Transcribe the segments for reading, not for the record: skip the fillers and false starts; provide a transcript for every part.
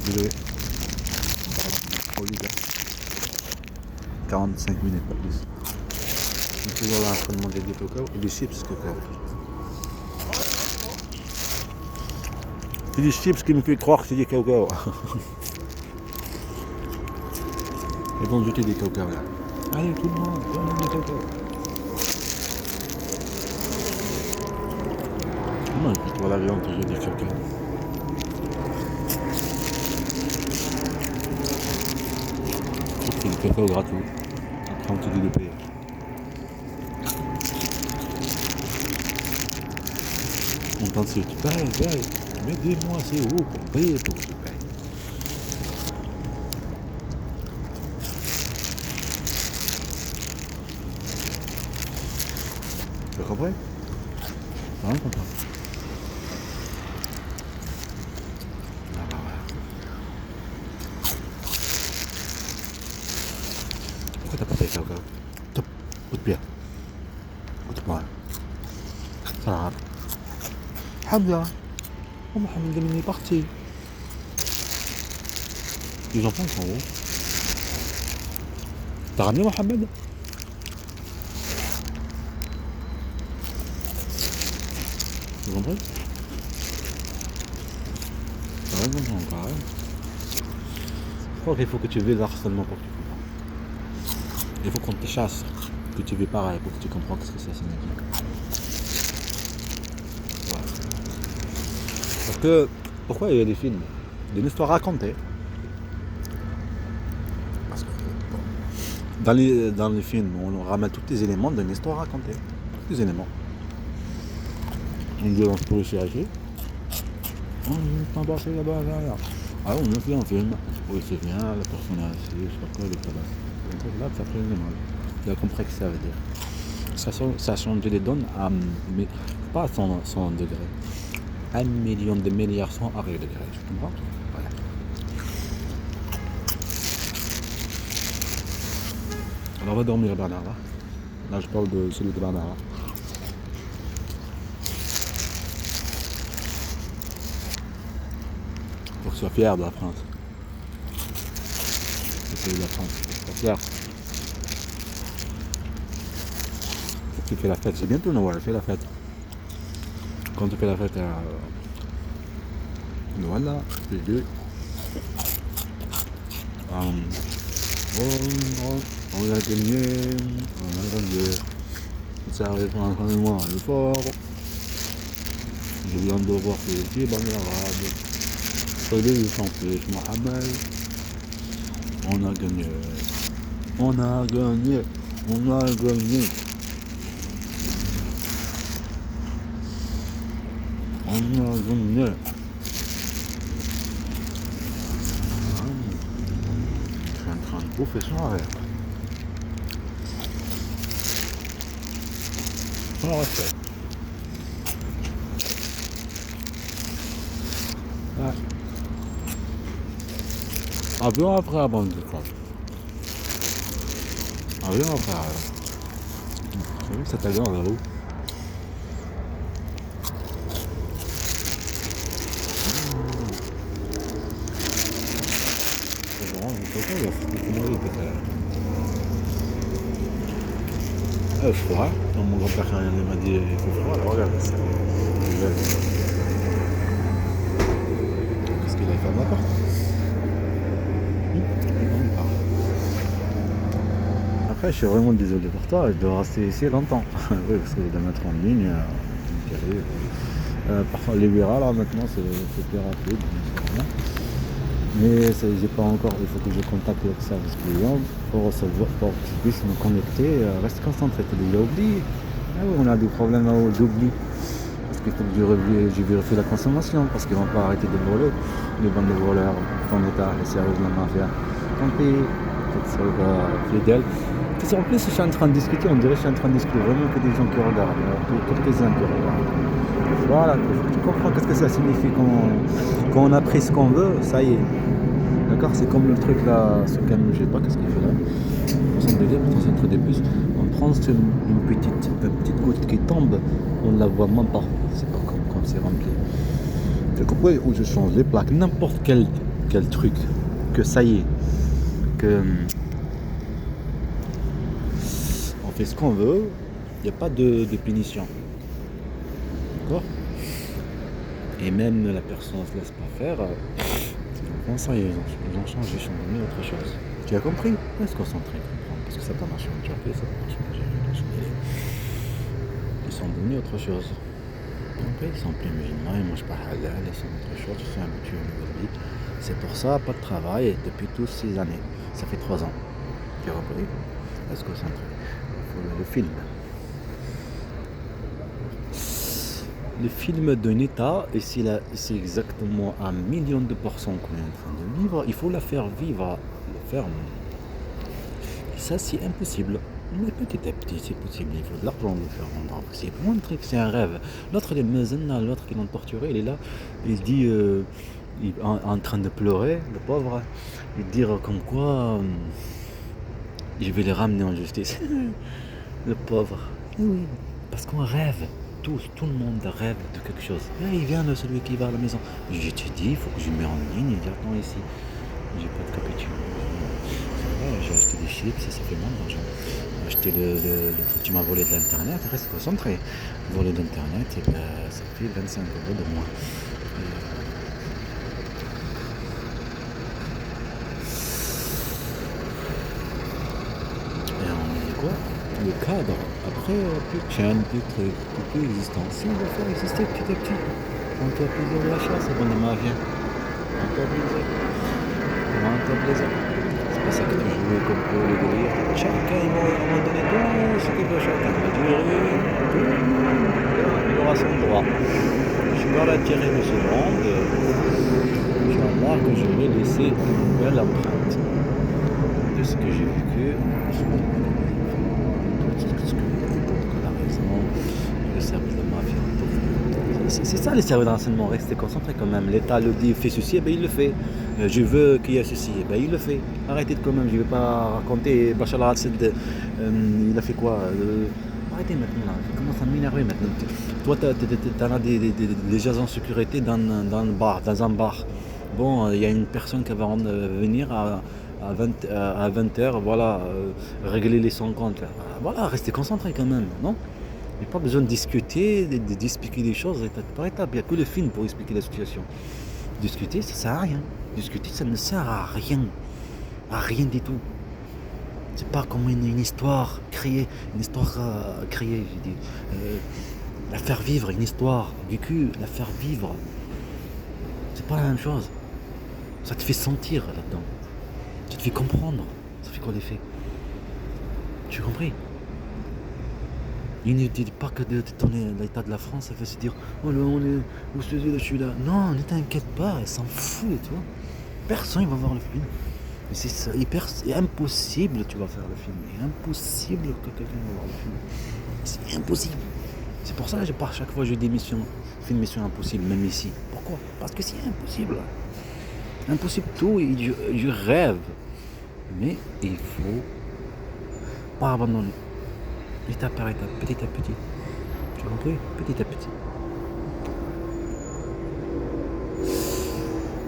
Désolé. Au lit, 45 minutes, pas plus. Je suis toujours là en train de manger des cacao et des chips cacao. C'est des chips qui me fait croire que c'est des cacao. Ils vont jeter des cacao là. Allez tout le monde, donnez des cacao. Non, je vois la viande que j'ai des cacao. C'est du cacao gratuit. Après on te dit de payer. On t'en dit, tu payes. Mais dis-moi c'est où pour payer pour que tu payes. Tu comprends? Non, comprends. Ah bah voilà. Pourquoi t'as pas payé cacao? Top, coup de pied. Coup de poing. Ça Hamza. Oh Mohamed Amin est parti. Les enfants sont où? T'as ramené Mohamed? Tu comprends? T'as raison encore. Je crois qu'il faut que tu vis l'harcèlement pour que tu comprends. Il faut qu'on te chasse, que tu vis pareil pour que tu comprends ce que ça signifie. Voilà. Parce que, pourquoi il y a des films? D'une histoire racontée. Parce que, bon, dans les films, on ramène tous les éléments d'une histoire racontée. Tous les éléments. Une violence policière ici. Oh, je t'en passé là-bas, là. Ah, on a fait un film. Oui, c'est bien, la personne est assise, je sais pas quoi, le tabac. Là, ça fait le mal. Tu as compris ce que ça veut dire. Ça change les donnes à, mais pas à 100 degrés. 1 million de milliards 100 degrés. Tu comprends? Voilà. Alors, on va dormir, Bernard, là. Là, je parle de celui de Bernard, là. Faut que tu sois fier de la France. C'est de la France. Faut que tu sois fier. Faut que tu fais la fête. C'est bientôt Noël, fais la fête. Quand tu fais la fête à Noël, là, c'est deux. On a gagné. Ça arrive en train de moi, le fort. Je viens de voir que les camarades. Salut, chanter Mohamed. On a gagné. On a gagné. On a gagné. On a gagné. Je suis en train de bouffer son arrêt. Sans respect. Ouais. Avion après la bande de quoi. Avion après. J'ai vu cet avion là-haut. C'est vraiment, je sais pas, il y a comment il était là. Ah, froid. Quand mon grand-père quand il m'a dit il fait froid, alors regarde ça. Qu'est-ce qu'il a fait à ma porte? Après, je suis vraiment désolé pour toi, je dois rester ici longtemps. Oui, parce que je dois mettre en ligne. Parfois, les verras là maintenant, c'est plus rapide. Mais j'ai pas encore, il faut que je contacte le service client pour qu'ils puissent me connecter. Reste concentré, tu l'as oublié. Ah oui, on a des problèmes d'oubli. Parce qu'il faut que je vérifie la consommation, parce qu'ils vont pas arrêter de voler. Les bandes de voleurs, ton état, les services de la mafia. Tant pis, faut que sois fidèle. En plus, je suis en train de discuter, on dirait que je suis en train de discuter vraiment que des gens qui regardent, quelques-uns qui regardent. Voilà, tu comprends qu'est-ce que ça signifie quand on a pris ce qu'on veut, ça y est. D'accord? C'est comme le truc là, ce canot, je sais pas qu'est-ce qu'il fait là. Pour son délire, pour centrer des puces, on prend une petite goutte qui tombe, on ne la voit même pas. C'est pas comme c'est rempli. Tu comprends? Où je change les plaques, n'importe quelle quel truc, que ça y est, que on fait ce qu'on veut, il n'y a pas de punition. D'accord? Et même la personne ne se laisse pas faire. Comment ça, ils ont changé, ils sont devenus autre chose. Tu as compris? Reste se concentrer, comprendre. Parce que ça t'a marché en Turquie, ça t'a marché en Algérie. Ils sont devenus autre chose. Compris? Ils sont plus musulmans, ils mangent pas halal, ils sont autre chose, ils sont habitués à une nouvelle vie. C'est pour ça, pas de travail depuis toutes ces années. Ça fait 3 ans. Tu as compris? Reste concentré. Le film. Le film d'un État, et c'est exactement 1 million de % qu'on est en train de vivre, il faut la faire vivre, la faire. Et ça, c'est impossible. Mais petit à petit, c'est possible. Il faut de l'argent de le faire rendre possible. Mon truc, c'est un rêve. L'autre, il est mezzana, l'autre qui l'ont torturé, il est là, il se dit, il est en train de pleurer, le pauvre, et dire comme quoi, je vais les ramener en justice. Le pauvre. Oui, parce qu'on rêve. Tout le monde rêve de quelque chose. Là, il vient de celui qui va à la maison. Je t'ai dit, il faut que je me mette en ligne. Il dit, attends ici. J'ai pas de cappuccino. J'ai acheté des chips, ça fait moins d'argent. J'ai acheté le truc, tu m'as volé de l'internet. Reste concentré. Voler de l'internet, et ben, ça fait 25 € de moins. Et on dit quoi? Le cadre, après, plus chaîne, plus existentiel, on va faire exister petit à petit. On t'a plaisir de la chasse, c'est bon de ma vie. On t'a plaisir. On t'a plaisir. C'est pas ça que tu jouais comme pour le délire. Chacun, il va donner tout ce qu'il veut chacun. Il va durer, il aura son droit. Je vais la tirer de ce monde. Je vais voir que je vais laisser une belle empreinte de ce que j'ai vécu. C'est ça les services de renseignement, restez concentrés quand même. L'État le dit, fait ceci, et ben il le fait. Je veux qu'il y ait ceci, et ben il le fait. Arrêtez quand même, je ne vais pas raconter Bachar al-Assad, il a fait quoi arrêtez maintenant là, je commence à m'énerver maintenant. Toi, tu as des agents de sécurité dans un bar. Bon, il y a une personne qui va venir à 20h, voilà, régler les 100 comptes. Voilà, restez concentrés quand même, non? Il n'y a pas besoin de discuter, d'expliquer les choses étape par étape. Il n'y a que le film pour expliquer la situation. Discuter, ça ne sert à rien. Discuter, ça ne sert à rien. À rien du tout. C'est pas comme une histoire créée. Une histoire créée, j'ai dit. La faire vivre, une histoire vécue, la faire vivre. C'est pas la même chose. Ça te fait sentir là-dedans. Ça te fait comprendre. Ça fait quoi l'effet? Tu as compris? Il ne dit pas que l'état de la France, ça fait se dire oh là, je suis là. Non, ne t'inquiète pas, elle s'en fout, tu vois. Personne ne va voir le film. Mais c'est impossible, tu vas faire le film. C'est impossible que quelqu'un va voir le film. C'est impossible. C'est pour ça que chaque fois je dis fais une mission impossible, même ici. Pourquoi? Parce que c'est impossible. Impossible tout, je rêve. Mais il faut pas abandonner. Étape par étape, petit à petit. Tu as compris? Petit à petit.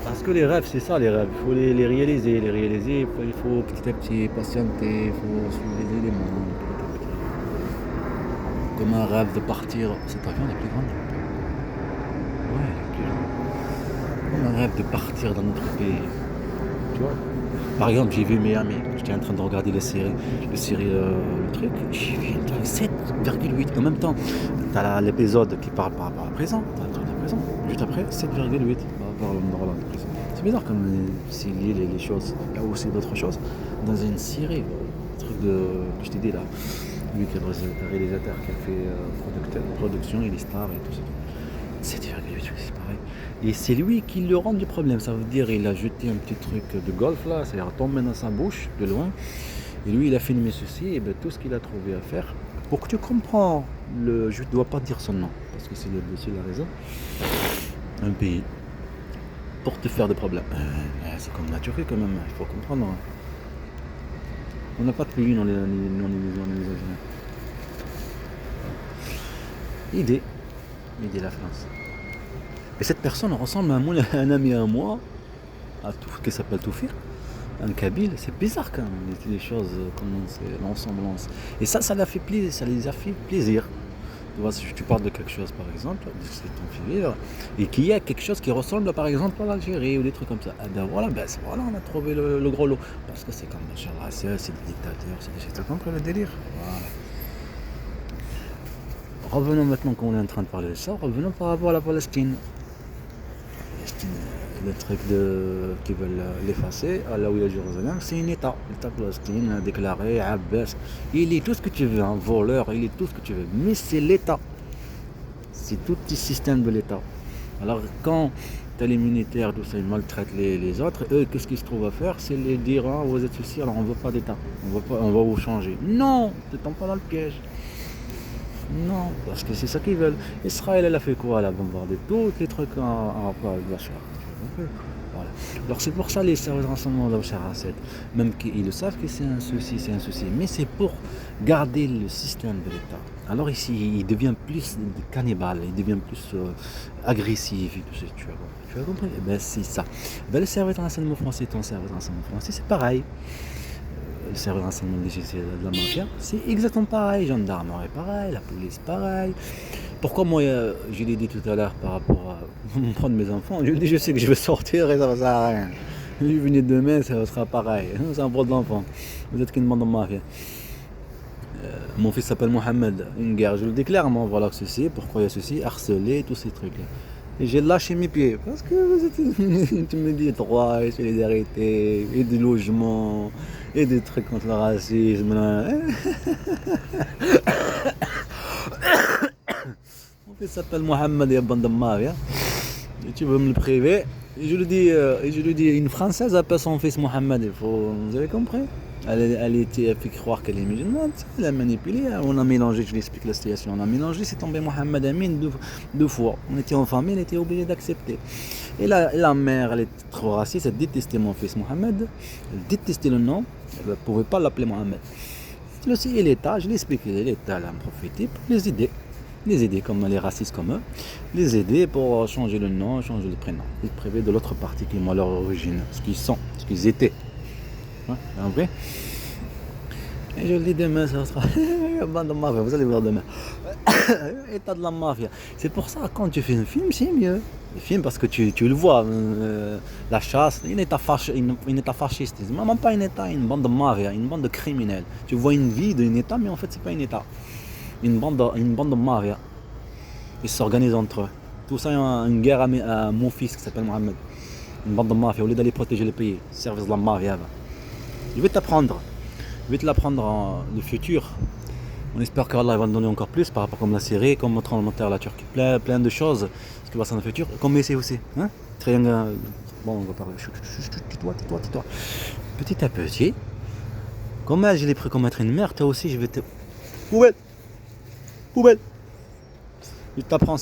Parce que les rêves, c'est ça les rêves. Il faut les réaliser. Il faut petit à petit patienter, il faut suivre les éléments. Petit à petit. Comme un rêve de partir. Cet avion est plus grand. Ouais, il est plus grand. Comme un rêve de partir dans notre pays. Tu vois? Par exemple, j'ai vu Miami. J'étais en train de regarder le truc. J'ai vu un truc 7,8. En même temps, tu as l'épisode qui parle par rapport à la prison. Tu as le truc de la prison. Juste après, 7,8 par rapport à l'endroit de prison. C'est bizarre comme c'est lié les choses. Il y a aussi d'autres choses. Dans une série, le truc que je t'ai dit là. Lui qui est le réalisateur qui a fait production, il est star et tout ça. 7,8, c'est pareil. Et c'est lui qui le rend du problème. Ça veut dire il a jeté un petit truc de golf là, ça retombe dans sa bouche de loin. Et lui il a filmé ceci, et bien tout ce qu'il a trouvé à faire. Pour que tu comprends, je ne dois pas dire son nom, parce que c'est la raison. Un pays. Pour te faire des problèmes. C'est comme la Turquie quand même, il faut comprendre. On n'a pas de pays dans les Algériens. Idée la France. Et cette personne ressemble à un ami à moi, qui s'appelle Toufir, un Kabyle, c'est bizarre quand même, les choses, comment c'est l'ensemblance. Et ça l'a fait plaisir, ça les a fait plaisir. Tu vois, si tu parles de quelque chose par exemple, c'est ton fil, et qu'il y a quelque chose qui ressemble par exemple à l'Algérie ou des trucs comme ça, eh ben voilà, voilà, on a trouvé le gros lot. Parce que c'est comme Bachar el-Assad, c'est des dictateurs, c'est compris le délire. Voilà. Revenons maintenant qu'on est en train de parler de ça, revenons par rapport à la Palestine. Le truc qui veulent l'effacer, là où il y a Jérusalem, c'est un État. L'État de Palestine a déclaré Abbas. Il est tout ce que tu veux, un voleur, il est tout ce que tu veux. Mais c'est l'État. C'est tout le système de l'État. Alors quand tu as les militaires, tout ça, ils maltraitent les autres, eux, qu'est-ce qu'ils se trouvent à faire? C'est les dire, ah, vous êtes ceci, alors on ne veut pas d'État. On va vous changer. Non, tu ne tombes pas dans le piège. Non, parce que c'est ça qu'ils veulent. Israël, elle a fait quoi? Elle a bombardé tous les trucs en rapport avec Bachar. Voilà. Alors c'est pour ça les services de renseignement de Bachar el-Assad, même qu'ils le savent que c'est un souci, mais c'est pour garder le système de l'État. Alors ici, il devient plus cannibale, il devient plus agressif et tout ça, tu as compris? Eh ben c'est ça. Ben, le service de renseignement français, ton service de renseignement français, c'est pareil. Le service de renseignement de la mafia, c'est exactement pareil. Gendarmerie pareil, la police pareil. Pourquoi moi, je l'ai dit tout à l'heure par rapport à prendre mes enfants, je dis je sais que je vais sortir et ça va servir à rien. Je vais venir demain, ça sera pareil. C'est un problème d'enfant. Vous êtes qu'une bande de mafia. Mon fils s'appelle Mohamed, une guerre, je le dis clairement, voilà que ceci, pourquoi il y a ceci, harceler, tous ces trucs-là. Et j'ai lâché mes pieds, parce que tu me dis droit, et solidarité, et du logement, et des trucs contre le racisme. Mon fils s'appelle Mohamed, il y a bande de mafia, et tu veux me le priver, et je lui dis, une Française appelle son fils Mohamed, vous avez compris? Elle fait croire qu'elle est musulmane, elle a manipulé, on a mélangé, je l'explique la situation, on a mélangé, c'est tombé Mohamed Amin deux fois. On était en famille, elle était obligée d'accepter. Et la mère, elle était trop raciste, elle détestait mon fils Mohamed, elle détestait le nom, elle ne pouvait pas l'appeler Mohamed. Et l'État, je l'explique, l'État elle a profité pour les aider comme les racistes comme eux, les aider pour changer le nom, changer le prénom, les priver de l'autre partie qui est leur origine, ce qu'ils sont, ce qu'ils étaient. Ouais, et je le dis demain, ça sera bande de mafia, vous allez voir demain. État de la mafia. C'est pour ça quand tu fais un film, c'est mieux. Le film parce que tu le vois, la chasse, un état fasciste, même pas un état, une bande de mafia, une bande de criminels. Tu vois une vie d'un état, mais en fait c'est pas un état. Une bande de mafia. Ils s'organisent entre eux. Tout ça, il y a une guerre à mon fils qui s'appelle Mohamed. Une bande de mafia, au lieu d'aller protéger le pays, service de la mafia. Je vais t'apprendre. Je vais te l'apprendre en le futur. On espère qu'Allah va nous donner encore plus par rapport comme la Syrie, comme notre tremblement à la Turquie. Plein de choses. Ce qui va se dans le futur. Comme ici aussi. Hein? Triangle. Bon, on va parler. Tais-toi. Petit à petit. Comme elle, je l'ai pris comme être une mère, toi aussi, je vais te. Poubelle. Je t'apprends.